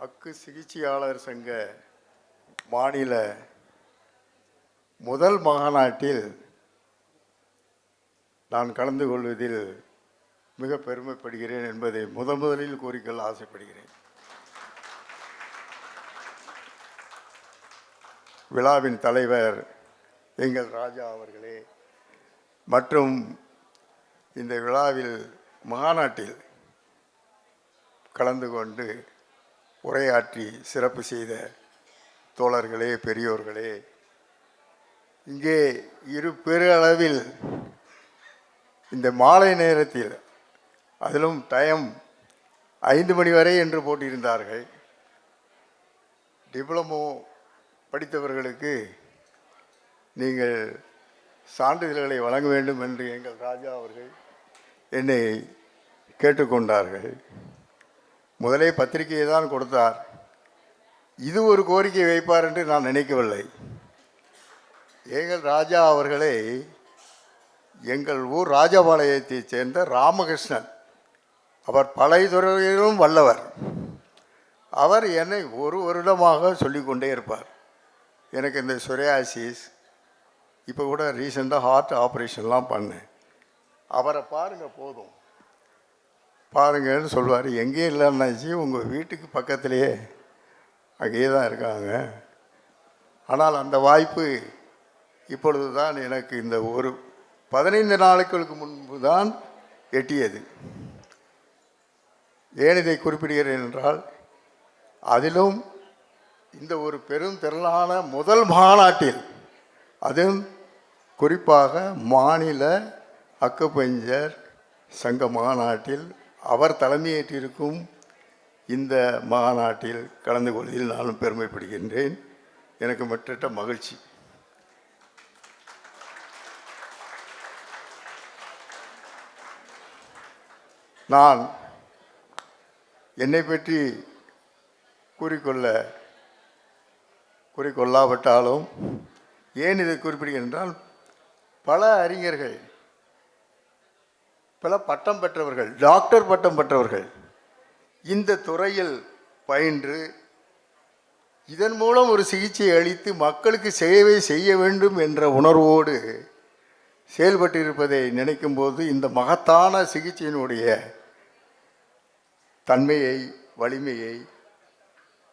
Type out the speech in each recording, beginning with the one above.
அக்கு சிகிச்சையாளர் சங்க மாநில முதல் மாநாட்டில் நான் கலந்து கொள்வதில் மிக பெருமைப்படுகிறேன் என்பதை முதலில் கூறிக்கொள்ள ஆசைப்படுகிறேன். விழாவின் தலைவர் எங்கள் ராஜா அவர்களே மற்றும் இந்த விழாவில் மாநாட்டில் கலந்து கொண்டு உரையாற்றி சிறப்பு செய்த தோழர்களே, பெரியோர்களே, இங்கே இரு பெருளவில் இந்த மாலை நேரத்தில், அதிலும் டைம் 5 மணி வரை என்று போட்டிருந்தார்கள். டிப்ளமோ படித்தவர்களுக்கு நீங்கள் சான்றிதழ்களை வழங்க வேண்டும் என்று எங்கள் ராஜா அவர்கள் என்னை கேட்டுக்கொண்டார்கள். முதலே பத்திரிகையை தான் கொடுத்தார். இது ஒரு கோரிக்கை வைப்பார் என்று நான் நினைக்கவில்லை. எங்கள் ராஜா அவர்களை எங்கள் ஊர் ராஜபாளையத்தைச் சேர்ந்த ராமகிருஷ்ணன், அவர் பழையதுறையிலும் வல்லவர். அவர் என்னை ஒரு வருடமாக சொல்லிக்கொண்டே இருப்பார். எனக்கு இந்த சொரியாசிஸ், இப்போ கூட ரீசெண்டாக ஹார்ட் ஆப்ரேஷன்லாம் பண்ணேன். அவரை பாருங்கள், போதும் பாருங்கன்னு சொல்லுவார். எங்கேயும் இல்லைன்னாச்சு, உங்கள் வீட்டுக்கு பக்கத்துலேயே அங்கேயே தான் இருக்காங்க. ஆனால் அந்த வாய்ப்பு இப்பொழுது தான் எனக்கு இந்த ஒரு 15 நாட்களுக்கு முன்பு தான் எட்டியது. ஏன் இதை குறிப்பிடுகிறேன் என்றால், அதிலும் இந்த ஒரு பெரும் திரளான முதல் மாநாட்டில், அதுவும் குறிப்பாக மாநில அக்குபஞ்சர் சங்க மாநாட்டில் அவர் தலைமையேற்றிருக்கும் இந்த மாநாட்டில் கலந்து கொள்வதில் நானும் பெருமைப்படுகின்றேன். எனக்கு மற்ற மகிழ்ச்சி. நான் என்னை பற்றி கூறிக்கொள்ளாவிட்டாலும் ஏன் இதை குறிப்பிடுகிறேன் என்றால், பல அறிஞர்கள், பல பட்டம் பெற்றவர்கள், டாக்டர் பட்டம் பெற்றவர்கள் இந்த துறையில் பயின்று இதன் மூலம் ஒரு சிகிச்சை அளித்து மக்களுக்கு சேவை செய்ய வேண்டும் என்ற உணர்வோடு செயல்பட்டிருப்பதை நினைக்கும் போது இந்த மகத்தான சிகிச்சையினுடைய தன்மையை, வலிமையை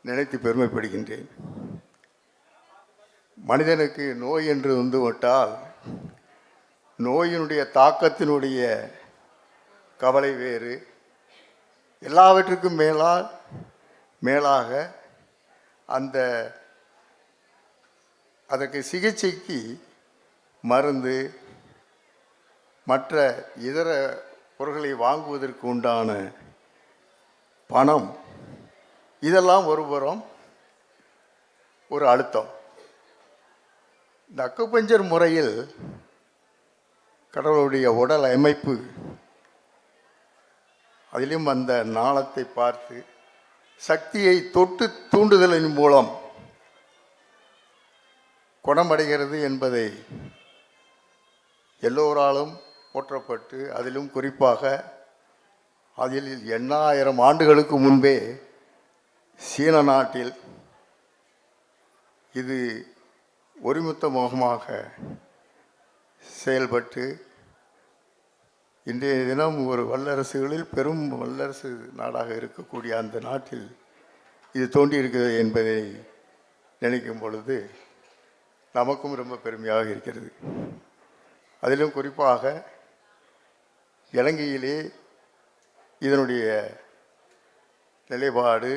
நினைத்து பெருமைப்படுகின்றேன். மனிதனுக்கு நோய் என்று வந்துவிட்டால் நோயினுடைய தாக்கத்தினுடைய கவலை வேறு. எல்லாவற்றுக்கும் மேலாக அதற்கு சிகிச்சைக்கு மருந்து, மற்ற இதர பொருட்களை வாங்குவதற்கு உண்டான பணம், இதெல்லாம் ஒருபுறம் ஒரு அழுத்தம். இந்த அக்குபஞ்சர் முறையில் கடவுளுடைய உடல் அமைப்பு, அதிலும் அந்த நாளத்தை பார்த்து சக்தியை தொட்டு தூண்டுதலின் மூலம் குணமடைகிறது என்பதை எல்லோராலும் போற்றப்பட்டு, அதிலும் குறிப்பாக அதில் 8000 ஆண்டுகளுக்கு முன்பே சீன நாட்டில் இது ஒருமித்த முகமாக செயல்பட்டு இன்றைய தினம் ஒரு வல்லரசுகளில் பெரும் வல்லரசு நாடாக இருக்கக்கூடிய அந்த நாட்டில் இது தோன்றியிருக்கிறது என்பதை நினைக்கும் பொழுது நமக்கும் ரொம்ப பெருமையாக இருக்கிறது. அதிலும் குறிப்பாக இலங்கையிலே இதனுடைய நிலைப்பாடு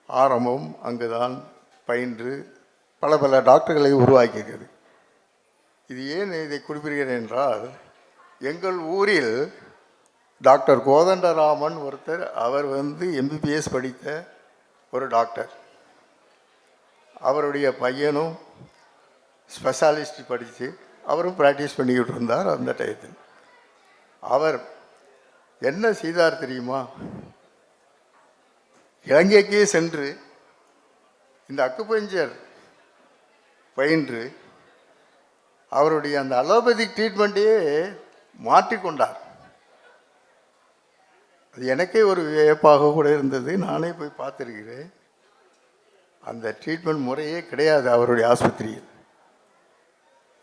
ஆரம்பம் அங்குதான் பயின்று பல டாக்டர்களை உருவாக்கியிருக்கிறது. இது ஏன் இதை குறிப்பிடுகிறேன் என்றால், எங்கள் ஊரில் டாக்டர் கோதண்டராமன் ஒருத்தர், அவர் MBBS படித்த ஒரு டாக்டர். அவருடைய பையனும் ஸ்பெஷாலிஸ்ட் படித்து அவரும் ப்ராக்டிஸ் பண்ணிக்கிட்டு இருந்தார். அந்த டயத்தில் அவர் என்ன செய்தார் தெரியுமா? இலங்கைக்கே சென்று இந்த அக்குபஞ்சர் பயின்று அவருடைய அந்த அலோபதிக் ட்ரீட்மெண்ட்டையே மாற்றிக்கொண்டார். அது எனக்கே ஒரு வியப்பாக கூட இருந்தது. நானே போய் பார்த்துருக்கிறேன். அந்த ட்ரீட்மெண்ட் முறையே கிடையாது அவருடைய ஆஸ்பத்திரியில்.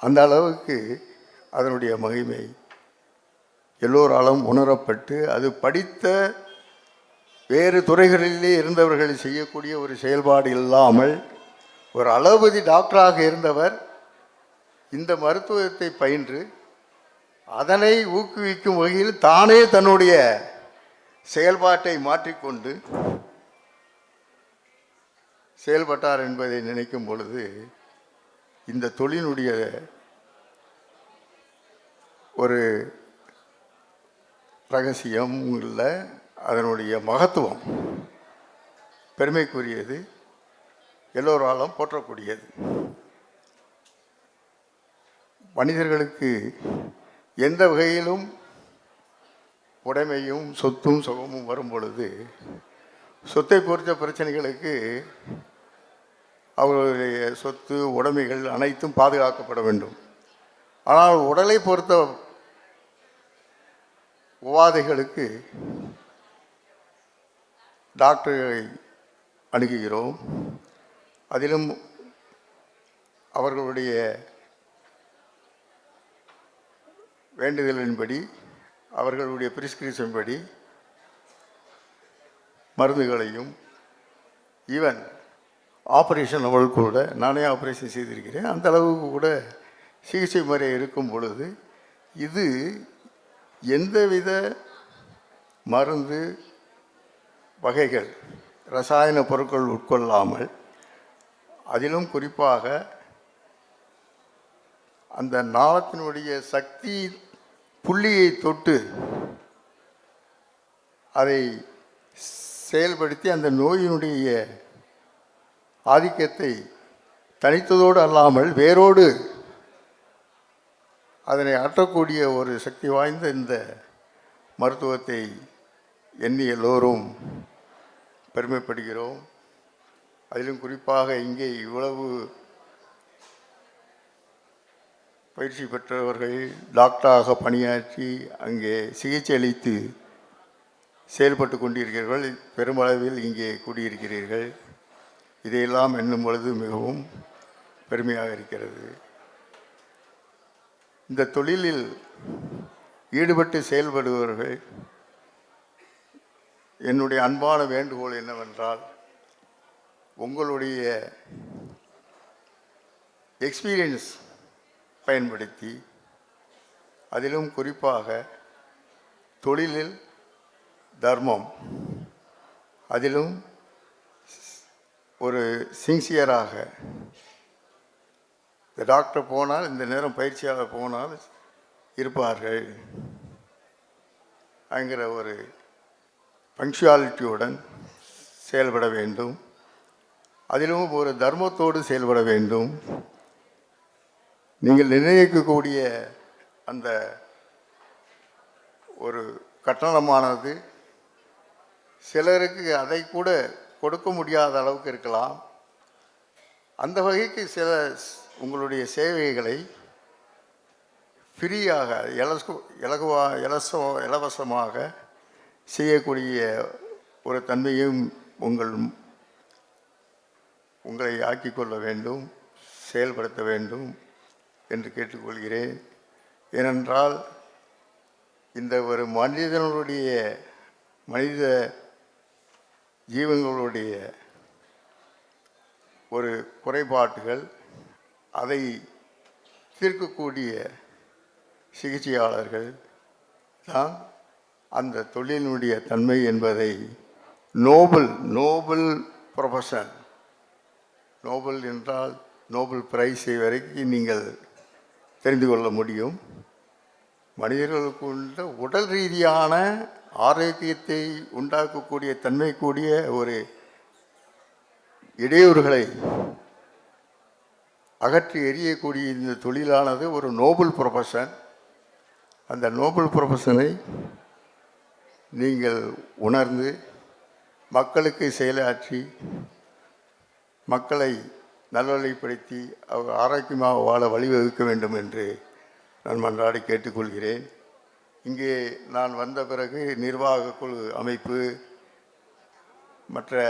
அந்த அளவுக்கு அதனுடைய மகிமை எல்லோராலும் உணரப்பட்டு, அது படித்த வேறு துறைகளிலே இருந்தவர்கள் செய்யக்கூடிய ஒரு செயல்பாடு இல்லாமல், ஒரு அலோபதி டாக்டராக இருந்தவர் இந்த மருத்துவத்தை பயின்று அதனை ஊக்குவிக்கும் வகையில் தானே தன்னுடைய செயல்பாட்டை மாற்றிக்கொண்டு செயல்பட்டார் என்பதை நினைக்கும் பொழுது, இந்த தொழிலுடைய ஒரு ரகசியம் இல்லை, அதனுடைய மகத்துவம் பெருமைக்குரியது, எல்லோராலும் போற்றக்கூடியது. மனிதர்களுக்கு எந்த வகையிலும் உடைமையும் சொத்தும் சுகமும் வரும் பொழுது, சொத்தை பொறுத்த பிரச்சனைகளுக்கு அவர்களுடைய சொத்து உடைமைகள் அனைத்தும் பாதுகாக்கப்பட வேண்டும். ஆனால் உடலை பொறுத்த உபாதைகளுக்கு டாக்டர்களை அணுகுகிறோம். அதிலும் அவர்களுடைய வேண்டுதலின்படி, அவர்களுடைய பிரிஸ்கிரிப்ஷன் படி மருந்துகளையும், ஈவன் ஆப்ரேஷன் அவள் கூட, நானே ஆப்ரேஷன் செய்திருக்கிறேன், அந்த அளவுக்கு கூட சிகிச்சை முறை இருக்கும் பொழுது, இது எந்தவித மருந்து வகைகள், ரசாயன பொருட்கள் உட்கொள்ளாமல், அதிலும் குறிப்பாக அந்த நாளத்தினுடைய சக்தி புள்ளியை தொட்டு அதை செயல்படுத்தி அந்த நோயினுடைய ஆதிக்கத்தை தனித்ததோடு அல்லாமல் வேரோடு அதனை அற்றக்கூடிய ஒரு சக்தி வாய்ந்த இந்த மருத்துவத்தை எண்ணி எல்லோரும் பெருமைப்படுகிறோம். அதிலும் குறிப்பாக இங்கே இவ்வளவு பயிற்சி பெற்றவர்கள் டாக்டராக பணியாற்றி அங்கே சிகிச்சை அளித்து செயல்பட்டு கொண்டிருக்கிறீர்கள். பெருமளவில் இங்கே கூடியிருக்கிறீர்கள். இதையெல்லாம் எண்ணும் பொழுது மிகவும் பெருமையாக இருக்கிறது. இந்த தொழிலில் ஈடுபட்டு செயல்படுபவர்கள், என்னுடைய அன்பான வேண்டுகோள் என்னவென்றால், உங்களுடைய எக்ஸ்பீரியன்ஸ் பயன்படுத்தி, அதிலும் குறிப்பாக தொழிலில் தர்மம், அதிலும் ஒரு சின்சியராக, இந்த டாக்டர் போனால், இந்த நேரம் பயிற்சியாளர் போனால் இருப்பார்கள் என்கிற ஒரு பங்க்சுவாலிட்டியுடன் செயல்பட வேண்டும். அதிலும் ஒரு தர்மத்தோடு செயல்பட வேண்டும். நீங்கள் நிர்ணயிக்கக்கூடிய அந்த ஒரு கட்டணமானது சிலருக்கு அதை கூட கொடுக்க முடியாத அளவுக்கு இருக்கலாம். அந்த வகைக்கு சில உங்களுடைய சேவைகளை ஃப்ரீயாக, இலவசமாக செய்யக்கூடிய ஒரு தன்மையும் உங்களை ஆக்கிக்கொள்ள வேண்டும், செயல்படுத்த வேண்டும் என்று கேட்டுக்கொள்கிறேன். ஏனென்றால் இந்த ஒரு மனித ஜீவங்களுடைய ஒரு குறைபாடுகள், அதை தீர்க்கக்கூடிய சிகிச்சையாளர்கள் தான் அந்த தொழிலினுடைய தன்மை என்பதை நோபல் ப்ரொஃபஷன், நோபல் என்றால் நோபல் பிரைஸை வரைக்கும் நீங்கள் தெரிந்து கொள்ள முடியும். மனிதர்களுக்கு உள்ள உடல் ரீதியான ஆரோக்கியத்தை உண்டாக்கக்கூடிய தன்மை கூடிய ஒரு இடையூறுகளை அகற்றி எறியக்கூடிய இந்த தொழிலானது ஒரு நோபல் ப்ரொஃபஷன். அந்த நோபல் ப்ரொஃபஷனை நீங்கள் உணர்ந்து மக்களுக்கு செயலாற்றி மக்களை நல்வழிப்படுத்தி அவர் ஆரோக்கியமாக வாழ வழிவகுக்க வேண்டும் என்று நான் மன்றாடி கேட்டுக்கொள்கிறேன். இங்கே நான் வந்த பிறகு நிர்வாக குழு அமைப்பு, மற்ற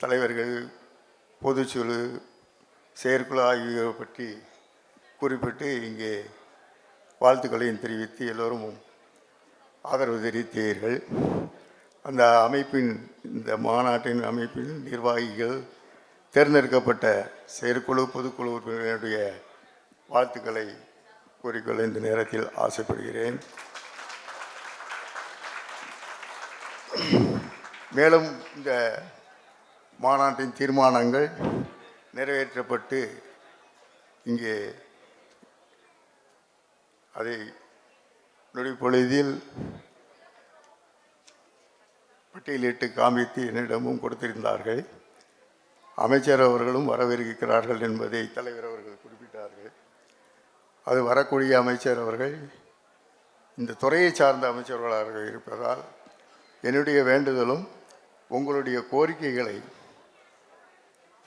தலைவர்கள், பொதுச்சுழு, செயற்குழு ஆகியோரை பற்றி குறிப்பிட்டு இங்கே வாழ்த்துக்களையும் தெரிவித்து எல்லோரும் ஆதரவு தெரிவித்தீர்கள். அந்த அமைப்பின், இந்த மாநாட்டின் அமைப்பின் நிர்வாகிகள், தேர்ந்தெடுக்கப்பட்ட செயற்குழு, பொதுக்குழு உறுப்பினருடைய வாழ்த்துக்களை கூறிக்கொள்ள இந்த நேரத்தில் ஆசைப்படுகிறேன். மேலும் இந்த மாநாட்டின் தீர்மானங்கள் நிறைவேற்றப்பட்டு இங்கே அதை நொடிப்பொழுதில் பட்டியலிட்டு காண்பித்து என்னிடமும் கொடுத்திருந்தார்கள். அமைச்சர் அவர்களும் வரவிருக்கிறார்கள் என்பதை தலைவர் அவர்கள் குறிப்பிட்டார்கள். அது வரக்கூடிய அமைச்சர் அவர்கள் இந்த துறையை சார்ந்த அமைச்சர்களாக இருப்பதால் என்னுடைய வேண்டுதலும் உங்களுடைய கோரிக்கைகளை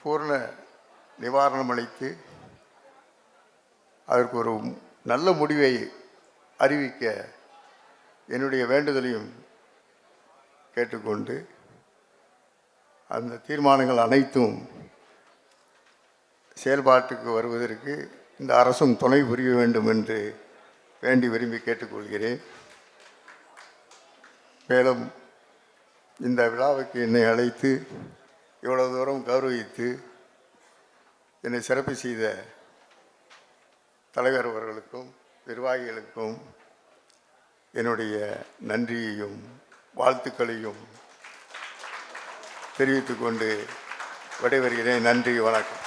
பூர்ண நிவாரணம் அளித்து அதற்கு ஒரு நல்ல முடிவை அறிவிக்க என்னுடைய வேண்டுதலையும் கேட்டுக்கொண்டு அந்த தீர்மானங்கள் அனைத்தும் செயல்பாட்டுக்கு வருவதற்கு இந்த அரசும் துணை புரிய வேண்டும் என்று வேண்டி விரும்பி கேட்டுக்கொள்கிறேன். மேலும் இந்த விழாவுக்கு என்னை அழைத்து இவ்வளவு தூரம் கௌரவித்து என்னை சிறப்பு செய்த தலைவர் அவர்களுக்கும் நிர்வாகிகளுக்கும் என்னுடைய நன்றியையும் வாழ்த்துக்களையும் தெரிவித்துக்கொண்டு விடைபெறுகிறேன். நன்றி, வணக்கம்.